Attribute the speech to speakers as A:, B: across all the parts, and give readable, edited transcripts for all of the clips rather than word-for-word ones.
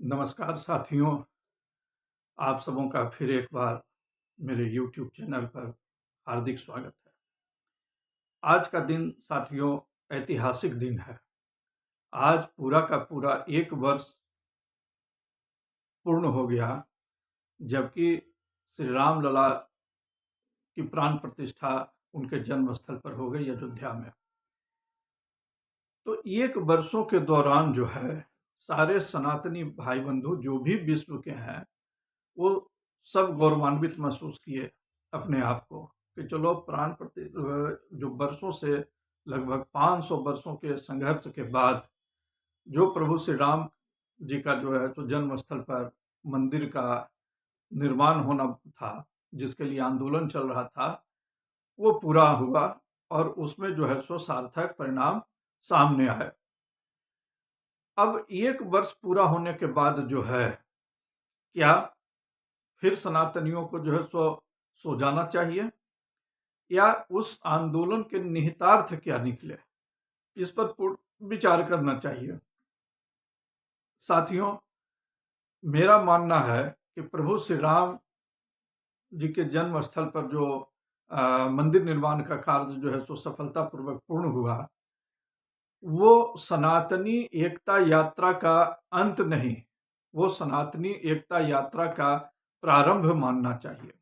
A: नमस्कार साथियों, आप सबों का फिर एक बार मेरे YouTube चैनल पर हार्दिक स्वागत है। आज का दिन साथियों ऐतिहासिक दिन है। आज पूरा का पूरा 1 वर्ष पूर्ण हो गया, जबकि श्री राम लला की प्राण प्रतिष्ठा उनके जन्म स्थल पर हो गई अयोध्या में। तो 1 वर्षों के दौरान जो है सारे सनातनी भाई बंधु जो भी विश्व के हैं वो सब गौरवान्वित महसूस किए अपने आप को कि चलो प्राण प्रति जो वर्षों से लगभग 500 वर्षों के संघर्ष के बाद जो प्रभु श्री राम जी का जो है तो जन्म स्थल पर मंदिर का निर्माण होना था, जिसके लिए आंदोलन चल रहा था, वो पूरा हुआ और उसमें जो है सो सार्थक परिणाम सामने आए। अब 1 वर्ष पूरा होने के बाद जो है क्या फिर सनातनियों को जो है सो जाना चाहिए या उस आंदोलन के निहितार्थ क्या निकले, इस पर विचार करना चाहिए। साथियों, मेरा मानना है कि प्रभु श्री राम जी के जन्म स्थल पर जो मंदिर निर्माण का कार्य जो है सो सफलतापूर्वक पूर्ण हुआ, वो सनातनी एकता यात्रा का अंत नहीं, वो सनातनी एकता यात्रा का प्रारंभ मानना चाहिए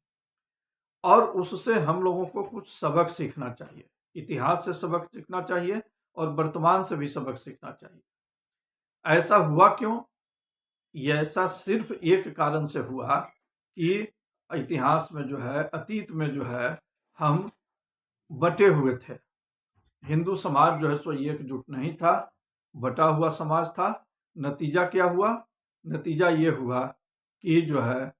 A: और उससे हम लोगों को कुछ सबक सीखना चाहिए। इतिहास से सबक सीखना चाहिए और वर्तमान से भी सबक सीखना चाहिए। ऐसा हुआ क्यों? ये ऐसा सिर्फ एक कारण से हुआ कि इतिहास में जो है, अतीत में जो है, हम बटे हुए थे। हिंदू समाज जो है सो एकजुट नहीं था, बटा हुआ समाज था। नतीजा क्या हुआ? नतीजा ये हुआ कि जो है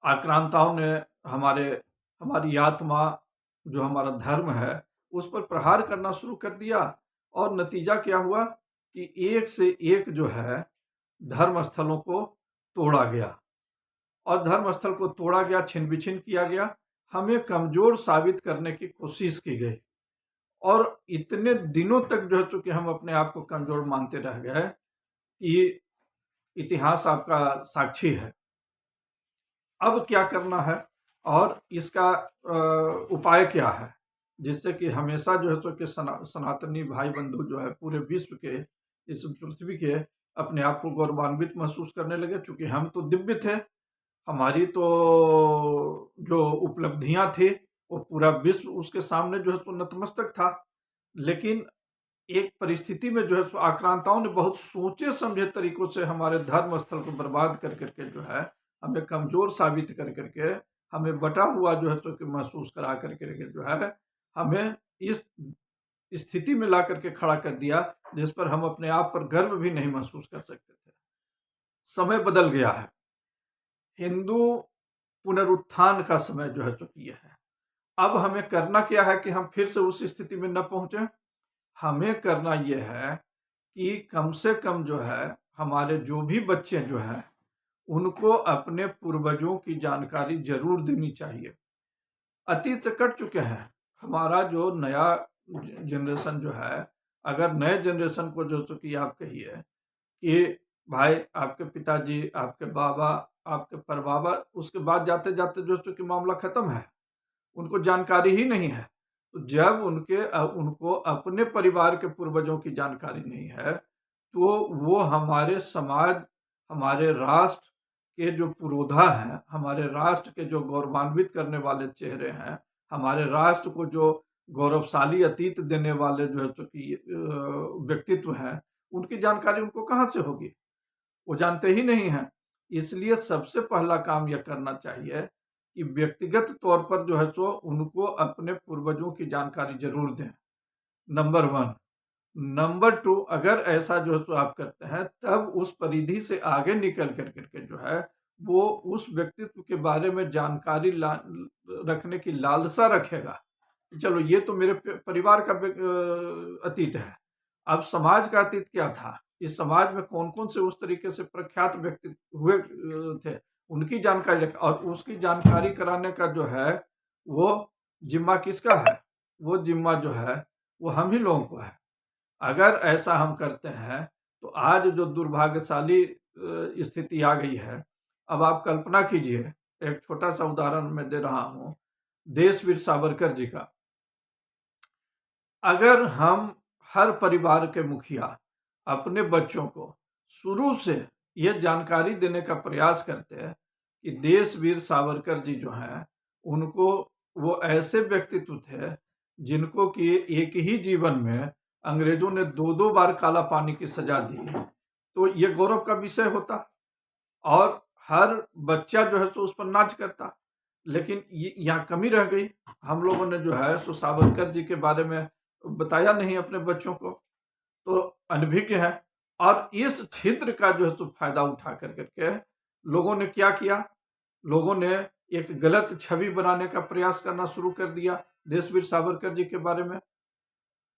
A: आक्रांताओं ने हमारी आत्मा, जो हमारा धर्म है, उस पर प्रहार करना शुरू कर दिया और नतीजा क्या हुआ कि एक से एक जो है धर्म स्थलों को तोड़ा गया और धर्म स्थल को तोड़ा गया, छिन बिछिन किया गया, हमें कमजोर साबित करने की कोशिश की गई और इतने दिनों तक जो है चूंकि हम अपने आप को कमजोर मानते रह गए कि इतिहास आपका साक्षी है। अब क्या करना है और इसका उपाय क्या है, जिससे कि हमेशा जो है तो कि सनातनी भाई बंधु जो है पूरे विश्व के, इस पृथ्वी के, अपने आप को गौरवान्वित महसूस करने लगे। चूंकि हम तो दिव्य थे, हमारी तो जो उपलब्धियां थी वो पूरा विश्व उसके सामने जो है तो नतमस्तक था। लेकिन एक परिस्थिति में जो है सो आक्रांताओं ने बहुत सोचे समझे तरीकों से हमारे धर्म स्थल को बर्बाद कर करके जो है हमें कमजोर साबित कर करके, हमें बटा हुआ जो है तो कि महसूस करा करके जो है हमें इस स्थिति में ला करके खड़ा कर दिया जिस पर हम अपने आप पर गर्व भी नहीं महसूस कर सकते थे। समय बदल गया है, हिंदू पुनरुत्थान का समय जो है तो ये है। अब हमें करना क्या है कि हम फिर से उस स्थिति में न पहुंचे। हमें करना यह है कि कम से कम जो है हमारे जो भी बच्चे जो हैं उनको अपने पूर्वजों की जानकारी जरूर देनी चाहिए। अतीत से कट चुके हैं। हमारा जो नया जनरेशन जो है, अगर नए जनरेशन को जो तो कि आप कहिए कि भाई आपके पिताजी, आपके बाबा, आपके परबाबा, उसके बाद जाते जाते जो तो कि मामला खत्म है, उनको जानकारी ही नहीं है। तो जब उनको अपने परिवार के पूर्वजों की जानकारी नहीं है तो वो हमारे समाज, हमारे राष्ट्र के जो पुरोधा हैं, हमारे राष्ट्र के जो गौरवान्वित करने वाले चेहरे हैं, हमारे राष्ट्र को जो गौरवशाली अतीत देने वाले जो है तो कि व्यक्तित्व हैं, उनकी जानकारी उनको कहाँ से होगी? वो जानते ही नहीं हैं। इसलिए सबसे पहला काम यह करना चाहिए कि व्यक्तिगत तौर पर जो है सो उनको अपने पूर्वजों की जानकारी जरूर दें, नंबर 1। नंबर 2, अगर ऐसा जो है तो आप करते हैं तब उस परिधि से आगे निकल कर करके जो है वो उस व्यक्तित्व के बारे में जानकारी रखने की लालसा रखेगा। चलो ये तो मेरे परिवार का अतीत है, अब समाज का अतीत क्या था, इस समाज में कौन कौन से उस तरीके से प्रख्यात व्यक्ति हुए थे, उनकी जानकारी रखें और उसकी जानकारी कराने का जो है वो जिम्मा किसका है? वो जिम्मा जो है वो हम ही लोगों को है। अगर ऐसा हम करते हैं तो आज जो दुर्भाग्यशाली स्थिति आ गई है, अब आप कल्पना कीजिए, एक छोटा सा उदाहरण मैं दे रहा हूँ, देशवीर सावरकर जी का। अगर हम हर परिवार के मुखिया अपने बच्चों को शुरू से ये जानकारी देने का प्रयास करते हैं कि देशवीर सावरकर जी जो हैं, उनको वो ऐसे व्यक्तित्व थे जिनको कि एक ही जीवन में अंग्रेजों ने 2-2 बार काला पानी की सजा दी, तो ये गौरव का विषय होता और हर बच्चा जो है सो उस पर नाच करता। लेकिन ये यहाँ कमी रह गई, हम लोगों ने जो है सो सावरकर जी के बारे में बताया नहीं अपने बच्चों को, तो अनभिज्ञ है। और इस छिद्र का जो है तो फायदा उठा कर करके लोगों ने क्या किया, लोगों ने एक गलत छवि बनाने का प्रयास करना शुरू कर दिया देशवीर सावरकर जी के बारे में।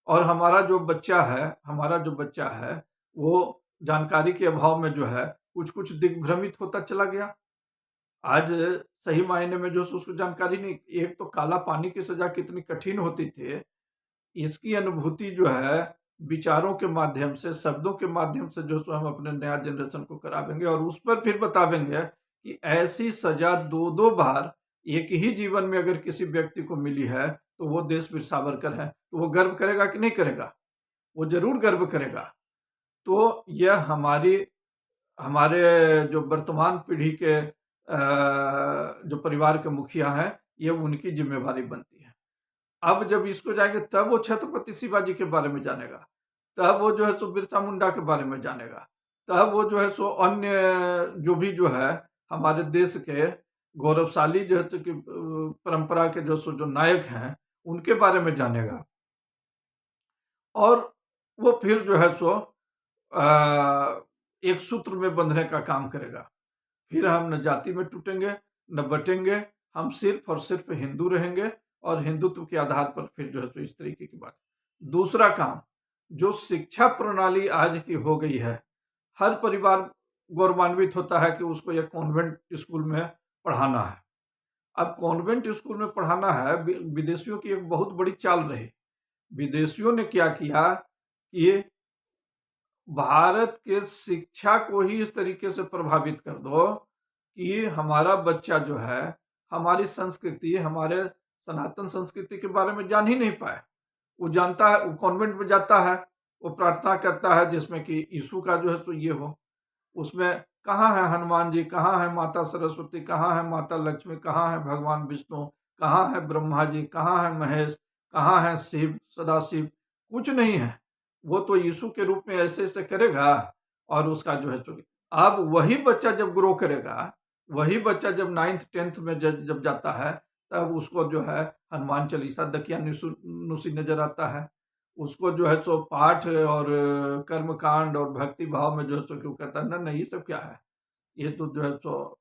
A: और हमारा जो बच्चा है वो जानकारी के अभाव में जो है कुछ कुछ दिग्भ्रमित होता चला गया। आज सही मायने में जो उसको जानकारी नहीं, एक तो काला पानी की सजा कितनी कठिन होती थी, इसकी अनुभूति जो है विचारों के माध्यम से, शब्दों के माध्यम से जो हम अपने नया जनरेशन को करावेंगे और उस पर फिर बतावेंगे कि ऐसी सजा 2-2 बार एक ही जीवन में अगर किसी व्यक्ति को मिली है तो वो देशवीर सावरकर है, तो वो गर्व करेगा कि नहीं करेगा? वो जरूर गर्व करेगा। तो यह हमारे जो वर्तमान पीढ़ी के जो परिवार के मुखिया हैं, ये उनकी जिम्मेवारी बनती है। अब जब इसको जाएंगे तब वो छत्रपति शिवाजी के बारे में जानेगा, तब वो जो है सो बिरसा मुंडा के बारे में जानेगा, तब वो जो है सो अन्य जो भी जो है हमारे देश के गौरवशाली जो है सो कि परंपरा के जो नायक हैं उनके बारे में जानेगा। और वो फिर जो है सो एक सूत्र में बंधने का काम करेगा। फिर हम न जाति में टूटेंगे न बटेंगे, हम सिर्फ और सिर्फ हिंदू रहेंगे और हिंदुत्व के आधार पर फिर जो है तो इस तरीके की बात। दूसरा काम, जो शिक्षा प्रणाली आज की हो गई है, हर परिवार गौरवान्वित होता है कि उसको एक कॉन्वेंट स्कूल में पढ़ाना है। अब कॉन्वेंट स्कूल में पढ़ाना है, विदेशियों की एक बहुत बड़ी चाल रही। विदेशियों ने क्या किया कि भारत के शिक्षा को ही इस तरीके से प्रभावित कर दो कि हमारा बच्चा जो है हमारी संस्कृति, हमारे सनातन संस्कृति के बारे में जान ही नहीं पाए। वो जानता है, वो कॉन्वेंट में जाता है, वो प्रार्थना करता है जिसमें कि यीशु का जो है तो ये हो, उसमें कहाँ है हनुमान जी, कहाँ है माता सरस्वती, कहाँ है माता लक्ष्मी, कहाँ है भगवान विष्णु, कहाँ है ब्रह्मा जी, कहाँ है महेश, कहाँ है शिव, सदाशिव, कुछ नहीं है। वो तो यीशु के रूप में ऐसे ऐसे करेगा और उसका जो है तो अब वही बच्चा जब ग्रो करेगा, वही बच्चा जब 9th 10th में जब जाता है, तब उसको जो है हनुमान चालीसा दकियानुसी नजर आता है। उसको जो है सो पाठ और कर्म कांड और भक्ति भाव में जो है सो क्यों कहता है, ना ये सब क्या है, ये तो जो है सो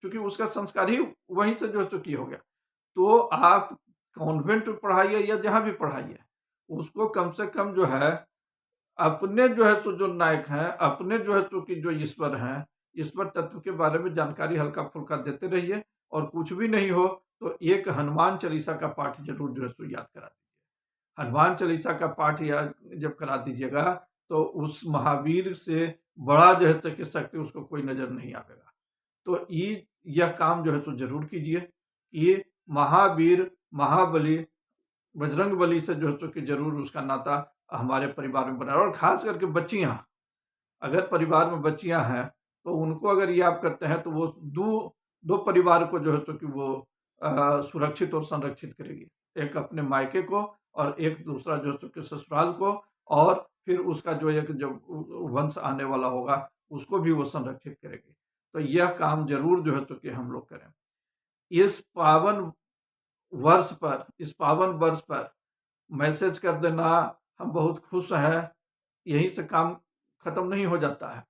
A: क्योंकि उसका संस्कार ही वहीं से जो है सो की हो गया। तो आप कॉन्वेंट में पढ़ाइए या जहाँ भी पढ़ाइए, उसको कम से कम जो है अपने जो है सो जो नायक हैं, अपने जो है सो कि जो ईश्वर हैं, ईश्वर तत्व के बारे में जानकारी हल्का फुल्का देते रहिए। और कुछ भी नहीं हो तो एक हनुमान चालीसा का पाठ जरूर जो है सो याद करा दीजिए। हनुमान चालीसा का पाठ याद जब करा दीजिएगा तो उस महावीर से बड़ा जो है सो कि शक्ति उसको कोई नजर नहीं आवेगा। तो यह काम जो है सो जरूर कीजिए। ये महावीर, महाबली, बजरंगबली से जो है सो कि जरूर उसका नाता हमारे परिवार में बना। और खास करके बच्चियां, अगर परिवार में बच्चियां हैं तो उनको अगर ये आप करते हैं तो वो दो परिवार को जो है तो कि वो सुरक्षित और संरक्षित करेगी। एक अपने मायके को और एक दूसरा जो है तो कि ससुराल को, और फिर उसका जो एक जो वंश आने वाला होगा उसको भी वो संरक्षित करेगी। तो यह काम जरूर जो है तो कि हम लोग करें। इस पावन वर्ष पर मैसेज कर देना हम बहुत खुश हैं, यहीं से काम खत्म नहीं हो जाता है,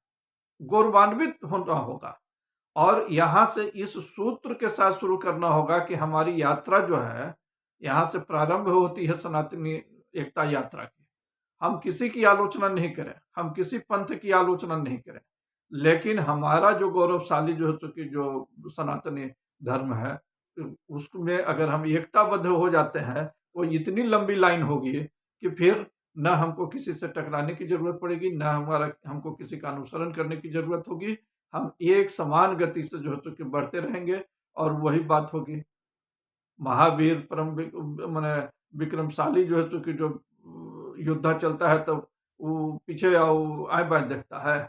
A: गौरवान्वित होना होगा। और यहाँ से इस सूत्र के साथ शुरू करना होगा कि हमारी यात्रा जो है यहाँ से प्रारंभ होती है सनातनी एकता यात्रा की। हम किसी की आलोचना नहीं करें, हम किसी पंथ की आलोचना नहीं करें, लेकिन हमारा जो गौरवशाली जो है तो कि जो सनातनी धर्म है उसमें अगर हम एकताबद्ध हो जाते हैं तो इतनी लंबी लाइन होगी कि फिर न हमको किसी से टकराने की जरूरत पड़ेगी, न हमको किसी का अनुसरण करने की जरूरत होगी। हम एक समान गति से जो है तो कि बढ़ते रहेंगे। और वही बात होगी, महावीर माने विक्रमशाली जो है तो कि जो योद्धा चलता है तो वो पीछे आए बाएं देखता है,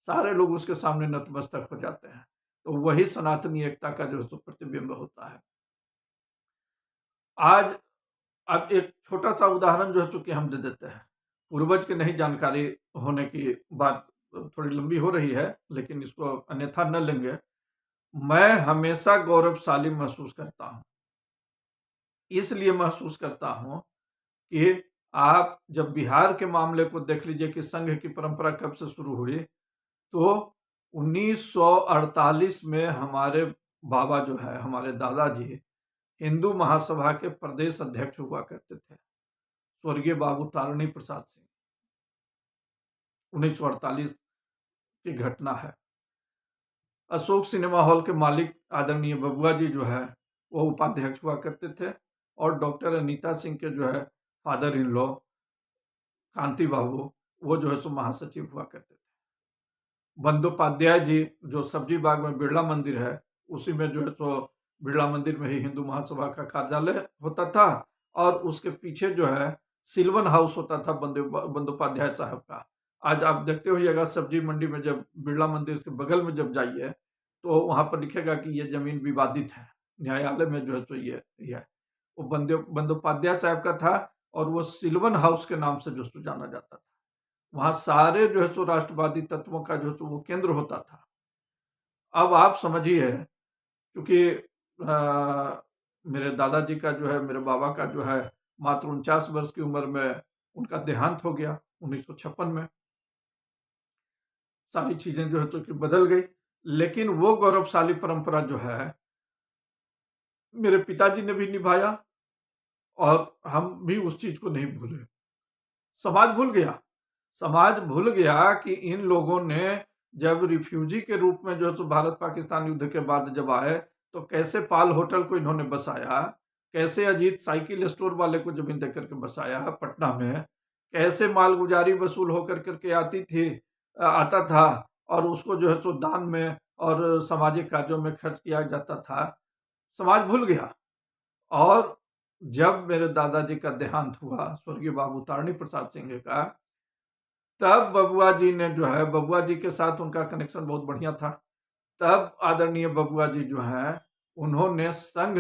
A: सारे लोग उसके सामने नतमस्तक हो जाते हैं। तो वही सनातनी एकता का जो है सो प्रतिबिंब होता है। आज अब एक छोटा सा उदाहरण जो है तो कि हम दे देते हैं, पूर्वज की नहीं जानकारी होने की बात थोड़ी लंबी हो रही है, लेकिन इसको अन्यथा न लेंगे। मैं हमेशा गौरवशाली महसूस करता हूँ, इसलिए महसूस करता हूँ कि आप जब बिहार के मामले को देख लीजिए कि संघ की परंपरा कब से शुरू हुई, तो 1948 में हमारे बाबा जो है, हमारे दादाजी हिंदू महासभा के प्रदेश अध्यक्ष हुआ करते थे, स्वर्गीय बाबू तारणी प्रसाद सिंह। 1948 की घटना है। अशोक सिनेमा हॉल के मालिक आदरणीय बबुआ जी जो है वो उपाध्यक्ष हुआ करते थे, और डॉक्टर अनीता सिंह के जो है फादर इन लॉ कांति बाबू, वो जो है सो महासचिव हुआ करते थे। बंदोपाध्याय जी जो सब्जी बाग में बिरला मंदिर है, उसी में जो है सो बिरला मंदिर में ही हिंदू महासभा का कार्यालय होता था, और उसके पीछे जो है सिल्वन हाउस होता था बंदोपाध्याय साहब का। आज आप देखते होइएगा सब्जी मंडी में, जब बिरला मंदिर के बगल में जब जाइए तो वहां पर लिखेगा कि ये जमीन विवादित है, न्यायालय में जो है तो ये है, वो बंदोपाध्याय साहब का था, और वो सिल्वन हाउस के नाम से जो जाना जाता था। वहां सारे जो है सो राष्ट्रवादी तत्वों का जो है सो वो केंद्र होता था। अब आप समझिए, क्योंकि मेरे दादाजी का जो है, मेरे बाबा का जो है मात्र 49 वर्ष की उम्र में उनका देहांत हो गया 1956 में। सारी चीजें जो है तो कि बदल गई, लेकिन वो गौरवशाली परंपरा जो है मेरे पिताजी ने भी निभाया, और हम भी उस चीज को नहीं भूले। समाज भूल गया, समाज भूल गया कि इन लोगों ने जब रिफ्यूजी के रूप में जो है तो भारत पाकिस्तान युद्ध के बाद जब आए, तो कैसे पाल होटल को इन्होंने बसाया, कैसे अजीत साइकिल स्टोर वाले को जमीन दे करके बसाया पटना में, कैसे मालगुजारी वसूल होकर करके आता था, और उसको जो है सो दान में और सामाजिक कार्यों में खर्च किया जाता था। समाज भूल गया। और जब मेरे दादाजी का देहांत हुआ, स्वर्गीय बाबू तारणी प्रसाद सिंह का, तब बबुआ जी ने जो है, बबुआ जी के साथ उनका कनेक्शन बहुत बढ़िया था, तब आदरणीय बबुआ जी जो है उन्होंने संघ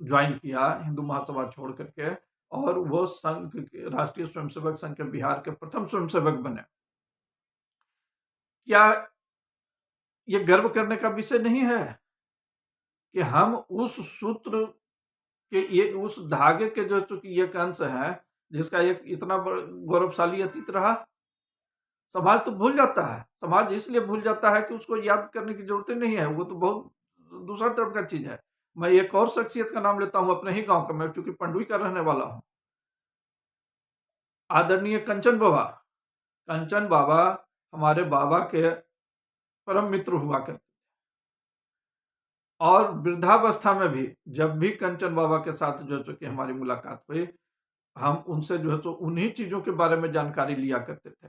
A: ज्वाइन किया, हिंदू महासभा छोड़ करके, और वो संघ राष्ट्रीय स्वयंसेवक संघ के बिहार के प्रथम स्वयंसेवक बने। क्या ये गर्व करने का विषय नहीं है कि हम उस सूत्र के, ये उस धागे के जो चूंकि एक अंश है जिसका एक इतना गौरवशाली अतीत रहा? समाज तो भूल जाता है। समाज इसलिए भूल जाता है कि उसको याद करने की जरूरत नहीं है, वो तो बहुत दूसरा तरफ का चीज है। मैं एक और शख्सियत का नाम लेता हूं अपने ही गांव का, मैं चूंकि पंडुई का रहने वाला हूं, आदरणीय कंचन बाबा। कंचन बाबा हमारे बाबा के परम मित्र हुआ करते, और वृद्धावस्था में भी जब भी कंचन बाबा के साथ जो है कि हमारी मुलाकात हुई, हम उनसे जो है तो उन्हीं चीजों के बारे में जानकारी लिया करते थे,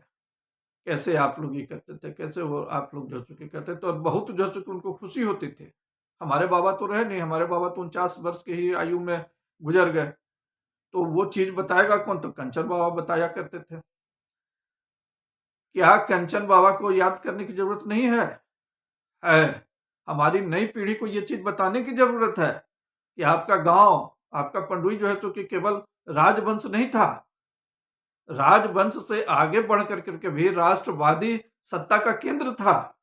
A: कैसे आप लोग ये करते थे, कैसे वो आप लोग जो चुके करते थे, और बहुत जो चुके उनको खुशी होती थी। हमारे बाबा तो रहे नहीं, हमारे बाबा तो 49 वर्ष की ही आयु में गुजर गए, तो वो चीज बताएगा कौन? तो कंचन बाबा बताया करते थे। क्या कंचन बाबा को याद करने की जरूरत नहीं है? है। हमारी नई पीढ़ी को ये चीज बताने की जरूरत है कि आपका गांव, आपका पंडुई जो है तो कि केवल राजवंश नहीं था, राजवंश से आगे बढ़ करके भी राष्ट्रवादी सत्ता का केंद्र था।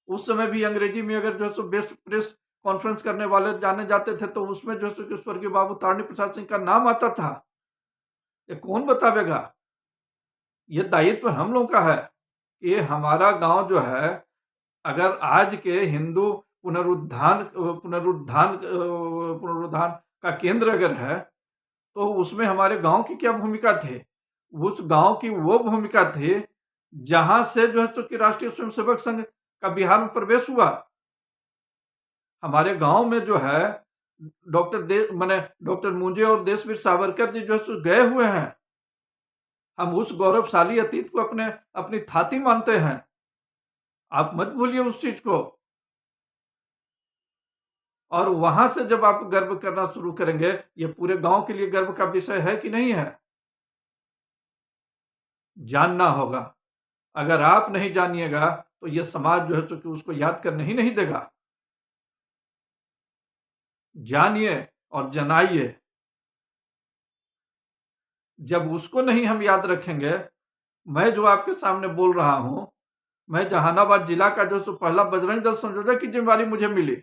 A: उस समय भी अंग्रेजी में अगर जो है सो बेस्ट प्रेस कॉन्फ्रेंस करने वाले जाने जाते थे, तो उसमें जो है सो स्वर्गीय बाबू तारणी प्रसाद सिंह का नाम आता था। ये कौन बतावेगा? ये दायित्व हम लोगों का है कि हमारा गांव जो है, अगर आज के हिंदू पुनरुत्थान पुनरुत्थान पुनरुत्थान का केंद्र अगर है, तो उसमें हमारे गांव की क्या भूमिका थी? उस गांव की वो भूमिका थी जहां से जो है तो कि राष्ट्रीय स्वयंसेवक संघ का बिहार में प्रवेश हुआ। हमारे गांव में जो है डॉक्टर मुंजे और देशवीर सावरकर जी जो है गए हुए हैं, हम उस गौरवशाली अतीत को अपनी थाती मानते हैं। आप मत भूलिए उस चीज को। और वहां से जब आप गर्व करना शुरू करेंगे, ये पूरे गांव के लिए गर्व का विषय है कि नहीं है? जानना होगा। अगर आप नहीं जानिएगा तो ये समाज जो है तो कि उसको याद करने ही नहीं देगा। जानिए और जनाइए। जब उसको नहीं हम याद रखेंगे, मैं जो आपके सामने बोल रहा हूं, मैं जहानाबाद जिला का जो सो पहला बजरंग दल संयोजक की जिम्मेवारी मुझे मिली।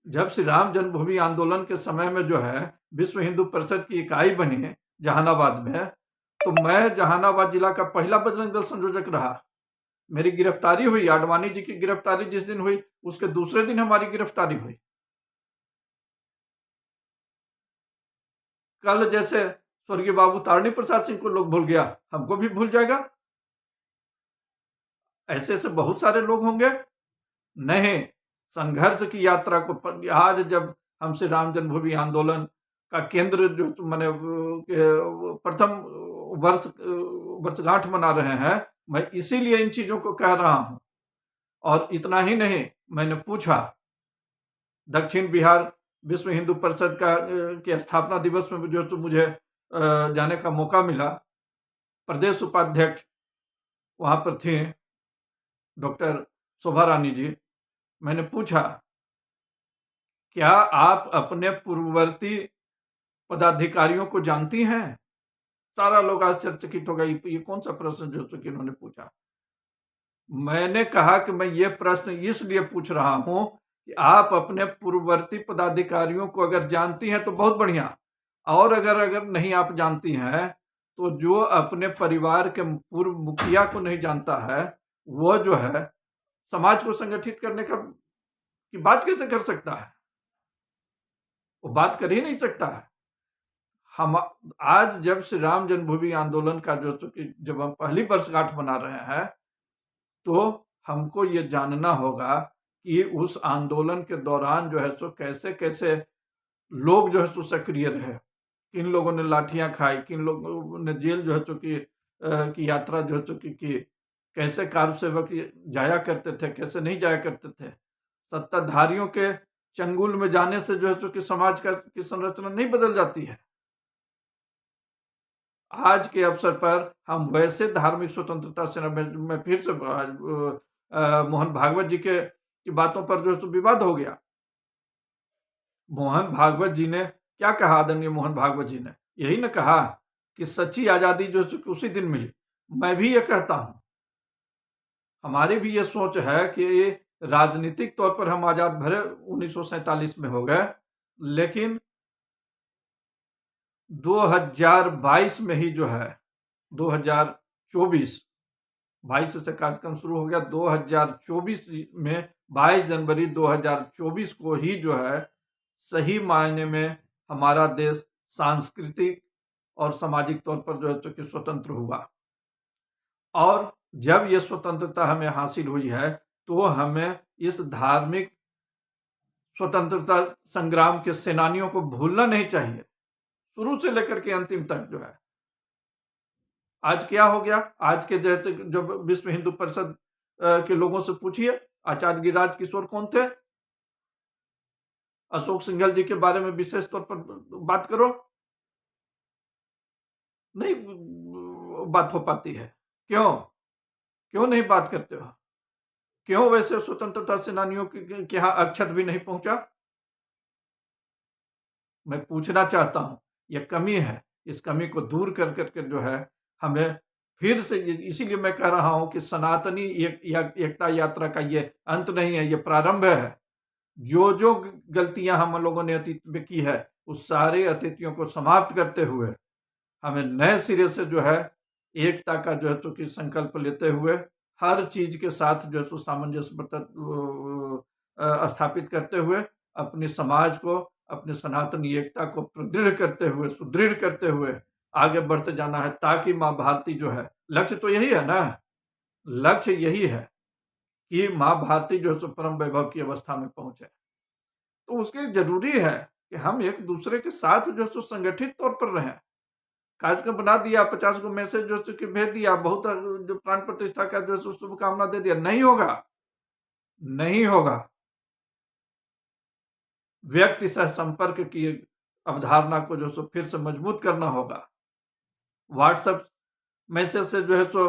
A: जब श्री राम जन्मभूमि आंदोलन के समय में जो है विश्व हिंदू परिषद की इकाई बनी जहानाबाद में, तो मैं जहानाबाद जिला का पहला बजरंग दल संयोजक रहा। मेरी गिरफ्तारी हुई, आडवाणी जी की गिरफ्तारी जिस दिन हुई उसके दूसरे दिन हमारी गिरफ्तारी हुई। कल जैसे स्वर्गीय बाबू तारणी प्रसाद सिंह को लोग भूल गया, हमको भी भूल जाएगा? ऐसे ऐसे बहुत सारे लोग होंगे। नहीं, संघर्ष की यात्रा को आज जब हम श्री राम जन्मभूमि आंदोलन का केंद्र जो मैंने प्रथम वर्षगांठ मना रहे हैं, मैं इसीलिए इन चीजों को कह रहा हूं। और इतना ही नहीं, मैंने पूछा दक्षिण बिहार विश्व हिंदू परिषद का के स्थापना दिवस में जो तो मुझे जाने का मौका मिला। प्रदेश उपाध्यक्ष वहां पर थे डॉक्टर शोभा रानी जी। मैंने पूछा, क्या आप अपने पूर्ववर्ती पदाधिकारियों को जानती हैं? सारा लोग आश्चर्यचकित हो गए, ये कौन सा प्रश्न जो कि इन्होंने पूछा। मैंने कहा कि मैं ये प्रश्न इसलिए पूछ रहा हूं कि आप अपने पूर्ववर्ती पदाधिकारियों को अगर जानती हैं तो बहुत बढ़िया, और अगर नहीं आप जानती हैं तो जो अपने परिवार के पूर्व मुखिया को नहीं जानता है, वो जो है समाज को संगठित करने की बात कैसे कर सकता है? वो बात कर ही नहीं सकता है। हम आज जब श्री राम जन्मभूमि आंदोलन का जो तो कि जब हम पहली वर्षगांठ मना रहे हैं, तो हमको ये जानना होगा कि उस आंदोलन के दौरान जो है सो कैसे कैसे लोग जो है सो सक्रिय रहे, किन लोगों ने लाठियां खाई, किन लोगों ने जेल जो है सो की यात्रा जो है सो की, कैसे कार सेवक जाया करते थे, कैसे नहीं जाया करते थे। सत्ताधारियों के चंगुल में जाने से जो है सो कि समाज की संरचना नहीं बदल जाती है। आज के अवसर पर हम वैसे धार्मिक स्वतंत्रता सेना में फिर से मोहन भागवत जी के की बातों पर जो है विवाद हो गया। मोहन भागवत जी ने क्या कहा? आदरणीय मोहन भागवत जी ने यही न कहा कि सच्ची आजादी जो है उसी दिन मिली। मैं भी ये कहता हूं, हमारी भी ये सोच है कि राजनीतिक तौर पर हम आजाद भरे 1947 में हो गए, लेकिन 2022 में ही जो है 2024 22 से कार्यक्रम शुरू हो गया, 2024 में 22 जनवरी 2024 को ही जो है सही मायने में हमारा देश सांस्कृतिक और सामाजिक तौर पर जो है तो कि स्वतंत्र हुआ। और जब ये स्वतंत्रता हमें हासिल हुई है तो हमें इस धार्मिक स्वतंत्रता संग्राम के सेनानियों को भूलना नहीं चाहिए, शुरू से लेकर के अंतिम तक जो है। आज क्या हो गया? आज के जैसे जब विश्व हिंदू परिषद के लोगों से पूछिए, आचार्य गिरिराज किशोर कौन थे? अशोक सिंघल जी के बारे में विशेष तौर पर बात करो, नहीं बात हो पाती है। क्यों नहीं बात करते हो? क्यों वैसे स्वतंत्रता सेनानियों के यहाँ अक्षत भी नहीं पहुंचा? मैं पूछना चाहता हूं, यह कमी है। इस कमी को दूर कर करके जो है हमें फिर से, इसीलिए मैं कह रहा हूं कि सनातनी एकता यात्रा का ये अंत नहीं है, ये प्रारंभ है। जो जो गलतियां हम लोगों ने अतीत में की है, उस सारे अतिथियों को समाप्त करते हुए हमें नए सिरे से जो है एकता का जो है तो कि संकल्प लेते हुए हर चीज के साथ जो है तो सामंजस्य स्थापित करते हुए अपने समाज को, अपने सनातनी एकता को प्रदृढ़ करते हुए, सुदृढ़ करते हुए आगे बढ़ते जाना है, ताकि माँ भारती जो है, लक्ष्य तो यही है ना, लक्ष्य यही है कि माँ भारती जो है परम वैभव की अवस्था में पहुंचे। तो उसके जरूरी है कि हम एक दूसरे के साथ जो है संगठित तौर पर रहें। कार्यक्रम बना दिया, 50 को मैसेज जो कि भेज दिया, बहुत जो प्राण प्रतिष्ठा का जो शुभकामना दे दिया, नहीं होगा, नहीं होगा। व्यक्ति सह संपर्क की अवधारणा को जो सो फिर से मजबूत करना होगा। व्हाट्सएप मैसेज से जो है सो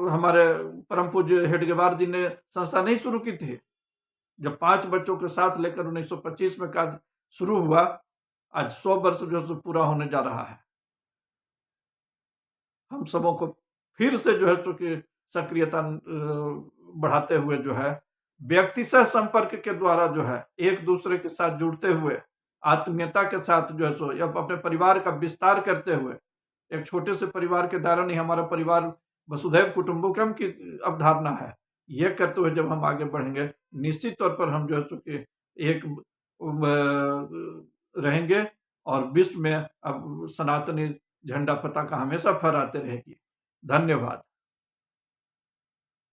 A: हमारे परम पूज्य हेडगेवार जी ने संस्था नहीं शुरू की थी। जब 5 बच्चों के साथ लेकर 1925 में कार्य शुरू हुआ, आज 100 वर्ष जो है सो पूरा होने जा रहा है। हम सबों को फिर से जो है सो कि सक्रियता बढ़ाते हुए जो है व्यक्ति सह संपर्क के द्वारा जो है एक दूसरे के साथ जुड़ते हुए आत्मीयता के साथ जो है सो अब अपने परिवार का विस्तार करते हुए, एक छोटे से परिवार के द्वारा नहीं, हमारा परिवार वसुधैव कुटुंबकम की अवधारणा है। ये करते हुए जब हम आगे बढ़ेंगे, निश्चित तौर पर हम जो है सो कि एक रहेंगे और विश्व में अब सनातनी झंडा पताका हमेशा फहराते रहेगी। धन्यवाद।